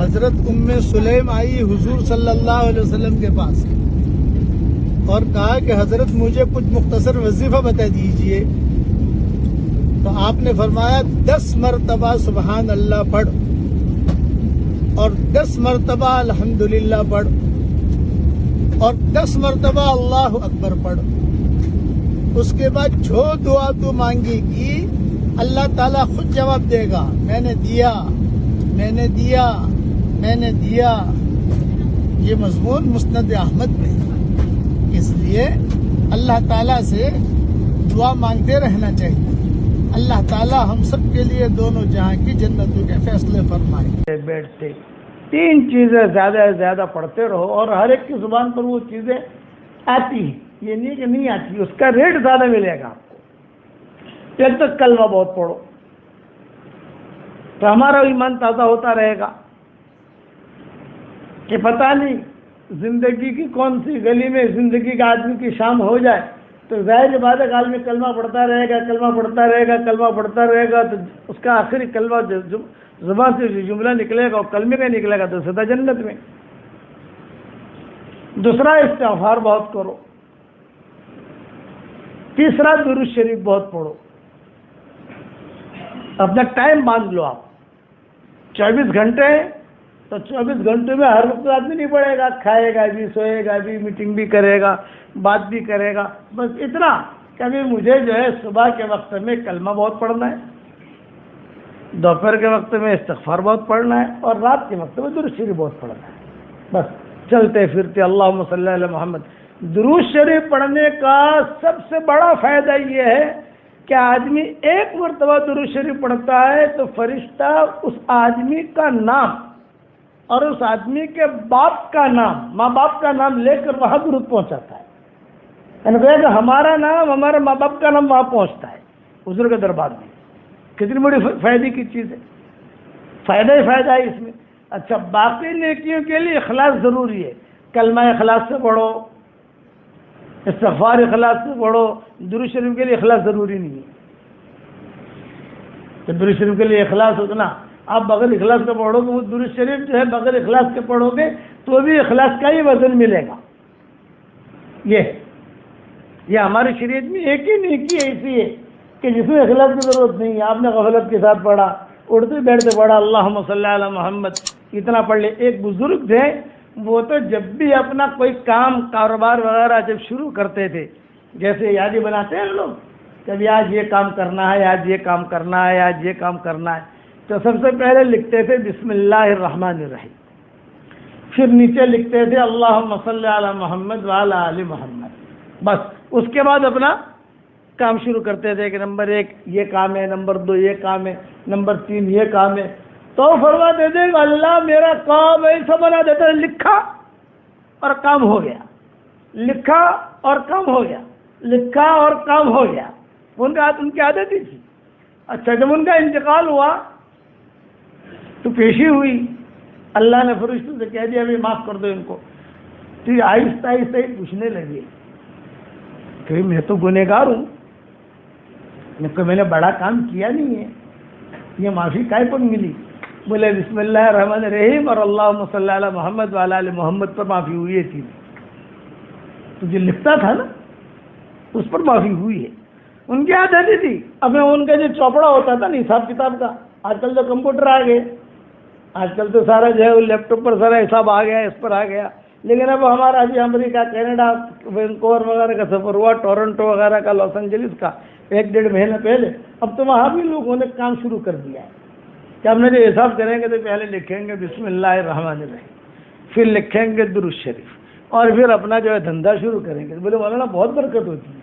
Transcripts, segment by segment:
حضرت ام سلیم آئی حضور صلی اللہ علیہ وسلم کے پاس اور کہا کہ حضرت مجھے کچھ مختصر وظیفہ بتا دیجئے، تو آپ نے فرمایا 10 مرتبہ سبحان اللہ پڑھ اور 10 مرتبہ الحمدللہ پڑھ اور 10 مرتبہ اللہ اکبر پڑھ۔ اس کے بعد جو دعا تو مانگے گی اللہ تعالیٰ خود جواب دے گا، میں نے دیا میں نے دیا میں نے دیا۔ یہ مضمون مسند احمد میں ہے، اس لیے اللہ تعالیٰ سے دعا مانگتے رہنا چاہیے۔ اللہ تعالیٰ ہم سب کے لیے دونوں جہاں کی جنتوں کے فیصلے فرمائے۔ بیٹھتے 3 چیزیں زیادہ سے زیادہ پڑھتے رہو اور ہر ایک کی زبان پر وہ چیزیں آتی ہیں، یہ نہیں کہ نہیں آتی، اس کا ریٹ زیادہ ملے گا آپ کو۔ ایک تو کلمہ بہت پڑھو تو ہمارا ایمان تازہ ہوتا رہے گا کہ پتہ نہیں زندگی کی کون سی گلی میں زندگی کا آدمی کی شام ہو جائے تو ظاہر بات ہے کہ آدمی کلمہ پڑھتا رہے گا کلمہ پڑھتا رہے گا کلمہ پڑھتا رہے گا، تو اس کا آخری کلمہ زبان سے جملہ نکلے گا اور کلمے کا نکلے گا تو سدا جنت میں۔ دوسرا استغفار بہت کرو، تیسرا درود شریف بہت پڑھو۔ اپنا ٹائم باندھ لو، آپ 24 گھنٹے ہیں تو 24 گھنٹے میں ہر وقت آدمی نہیں پڑھے گا، کھائے گا بھی سوئے گا بھی میٹنگ بھی کرے گا بات بھی کرے گا، بس اتنا کہ ابھی مجھے جو ہے صبح کے وقت میں کلمہ بہت پڑھنا ہے، دوپہر کے وقت میں استغفار بہت پڑھنا ہے اور رات کے وقت میں درود شریف بہت پڑھنا ہے۔ بس چلتے پھرتے اللہم صلی علی محمد۔ درود شریف پڑھنے کا سب سے بڑا فائدہ یہ ہے کہ آدمی ایک مرتبہ درود شریف پڑھتا ہے تو فرشتہ اس آدمی کا نام اور اس آدمی کے باپ کا نام، ماں باپ کا نام لے کر وہاں درود پہنچاتا ہے، یعنی کہ ہمارا نام ہمارے ماں باپ کا نام وہاں پہنچتا ہے حضور کے دربار میں۔ کتنی بڑی فائدے کی چیز ہے، فائدہ ہی فائدہ ہے اس میں۔ اچھا، باقی نیکیوں کے لیے اخلاص ضروری ہے، کلمہ اخلاص سے پڑھو، استغفار اخلاص سے پڑھو، درود شریف کے لیے اخلاص ضروری نہیں ہے۔ تو درود شریف کے لیے اخلاص ہونا، آپ بغیر اخلاص کے پڑھو گے وہ درود شریف جو ہے بغیر اخلاص کے پڑھو گے تو بھی اخلاص کا ہی وزن ملے گا۔ یہ ہماری شریعت میں ایک ہی نیکی ایسی ہے کہ جس میں اخلاص کی ضرورت نہیں ہے۔ آپ نے غفلت کے ساتھ پڑھا، اڑتے بیٹھتے پڑھا اللہم صلی علی محمد، اتنا پڑھ لے۔ ایک بزرگ تھے، وہ تو جب بھی اپنا کوئی کام کاروبار وغیرہ جب شروع کرتے تھے، جیسے یادی بناتے ہیں لوگ، کبھی آج یہ کام کرنا ہے، آج یہ کام کرنا ہے، آج یہ کام کرنا ہے، تو سب سے پہلے لکھتے تھے بسم اللہ الرحمن الرحیم، پھر نیچے لکھتے تھے اللہم صلی علی محمد وعلی آل محمد، بس اس کے بعد اپنا کام شروع کرتے تھے کہ نمبر 1 یہ کام ہے، نمبر 2 یہ کام ہے، نمبر 3 یہ کام ہے۔ تو فرماتے تھے کہ اللہ میرا کام ایسا بنا دیتا ہے، لکھا اور کام ہو گیا، لکھا اور کام ہو گیا، لکھا اور کام ہو گیا۔ ان کی عادت ہی تھی۔ اچھا، جب ان کا انتقال ہوا تو پیشی ہوئی، اللہ نے فرشتوں سے کہہ دیا ابھی معاف کر دو ان کو۔ تو یہ آہستہ آہستہ ہی پوچھنے لگے کہ میں تو گنہگار ہوں، میں نے بڑا کام کیا نہیں ہے، یہ معافی کائے پر ملی؟ بولے بسم اللہ الرحمن الرحیم اور اللہم صلی علی محمد وعلی آل محمد پر معافی ہوئی ہے تھی، تو جو لکھتا تھا نا اس پر معافی ہوئی ہے۔ ان کی عادت تھی، اب ان کا جو چوپڑا ہوتا تھا نا حساب کتاب کا، آج کل تو کمپیوٹر آ گئے، آج کل تو سارا جو ہے لیپ ٹاپ پر سارا حساب آ گیا، اس پر آ گیا، لیکن اب ہمارا ابھی امریکہ، کینیڈا، وینکوور وغیرہ کا سفر ہوا، ٹورنٹو وغیرہ کا، لاس اینجلس کا 1-1.5 مہینہ پہلے، اب تو وہاں بھی لوگوں نے کام شروع کر دیا ہے کہ ہم نے جو حساب کریں گے تو پہلے لکھیں گے بسم اللہ الرحمن الرحیم، پھر لکھیں گے درود شریف اور پھر اپنا جو ہے دھندا شروع کریں گے۔ بولے مولانا بہت برکت ہوتی ہے،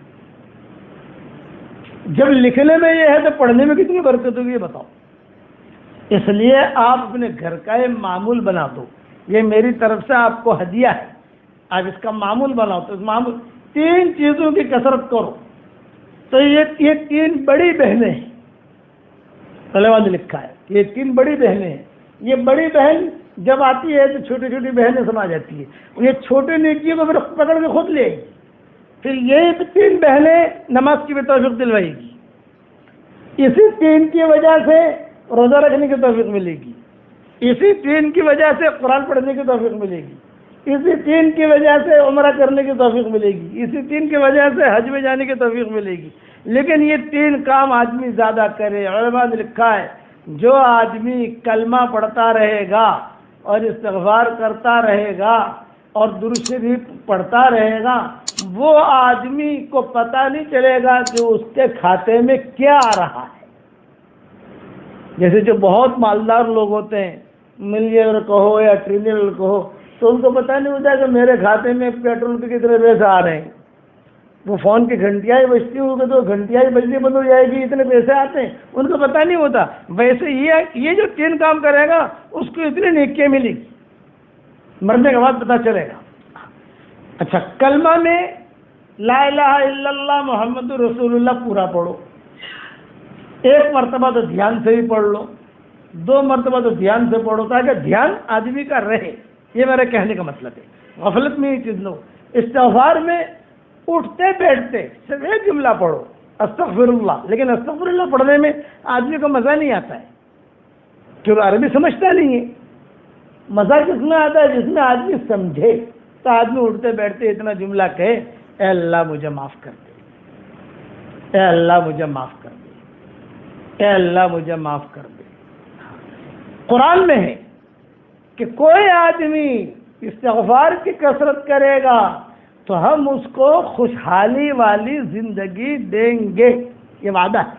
جب لکھنے میں یہ ہے تو پڑھنے میں کتنی برکت ہوگی یہ بتاؤ۔ اس لیے آپ اپنے گھر کا یہ معمول بنا دو، یہ میری طرف سے آپ کو ہدیہ ہے، آپ اس کا معمول بناؤ۔ تو اس معمول 3 چیزوں کی کثرت کرو۔ تو یہ 3 بڑی بہنیں ہیں، طلباء نے لکھا ہے یہ 3 بڑی بہنیں ہیں۔ یہ بڑی بہن جب آتی ہے تو چھوٹی چھوٹی بہنیں سما جاتی ہے، یہ چھوٹے نیکیوں کو پھر پکڑ کے خود لے گی، پھر یہ 3 بہنیں نماز کی بھی توفیق دلوائے گی، اسی 3 کی وجہ سے روزہ رکھنے کی توفیق ملے گی، اسی دین کی وجہ سے قرآن پڑھنے کی توفیق ملے گی، اسی دین کی وجہ سے عمرہ کرنے کی توفیق ملے گی، اسی دین کی وجہ سے حج میں جانے کی توفیق ملے گی۔ لیکن یہ 3 کام آدمی زیادہ کرے۔ علماء نے لکھا ہے جو آدمی کلمہ پڑھتا رہے گا اور استغفار کرتا رہے گا اور درود شریف پڑھتا رہے گا، وہ آدمی کو پتہ نہیں چلے گا کہ اس کے کھاتے میں کیا آ رہا ہے۔ جیسے جو بہت مالدار لوگ ہوتے ہیں، ملینئر کہو یا ٹریلینئر کہو، تو ان کو پتہ نہیں ہوتا کہ میرے کھاتے میں پیٹرول کے کتنے پیسے آ رہے ہیں۔ وہ فون کی گھنٹیاں ہی بجتی ہوگی تو گھنٹیاں ہی بجلی بند ہو جائے گی، اتنے پیسے آتے ہیں، ان کو پتہ نہیں ہوتا۔ ویسے یہ جو 3 کام کرے گا اس کو اتنی نیکیاں ملے گی، مرنے کے بعد پتہ چلے گا۔ اچھا، کلمہ میں لا الہ الا اللہ محمد رسول اللہ پورا پڑھو، 1 مرتبہ تو دھیان سے ہی پڑھ لو، 2 مرتبہ تو دھیان سے پڑھو تاکہ دھیان آدمی کا رہے۔ یہ میرے کہنے کا مطلب ہے۔ غفلت میں یہ چیز لو۔ استغفار میں اٹھتے بیٹھتے صرف ایک جملہ پڑھو، استغفر اللہ، لیکن استغفر اللہ پڑھنے میں آدمی کو مزہ نہیں آتا ہے کیونکہ عربی سمجھتا نہیں ہے۔ مزہ کس میں آتا ہے؟ جس میں آدمی سمجھے، تو آدمی اٹھتے بیٹھتے اتنا جملہ کہے، اے اللہ مجھے معاف کر دے، اے اللہ مجھے معاف کر دے، اے اللہ مجھے معاف کر دے۔ قرآن میں ہے کہ کوئی آدمی استغفار کی کثرت کرے گا تو ہم اس کو خوشحالی والی زندگی دیں گے، یہ وعدہ ہے۔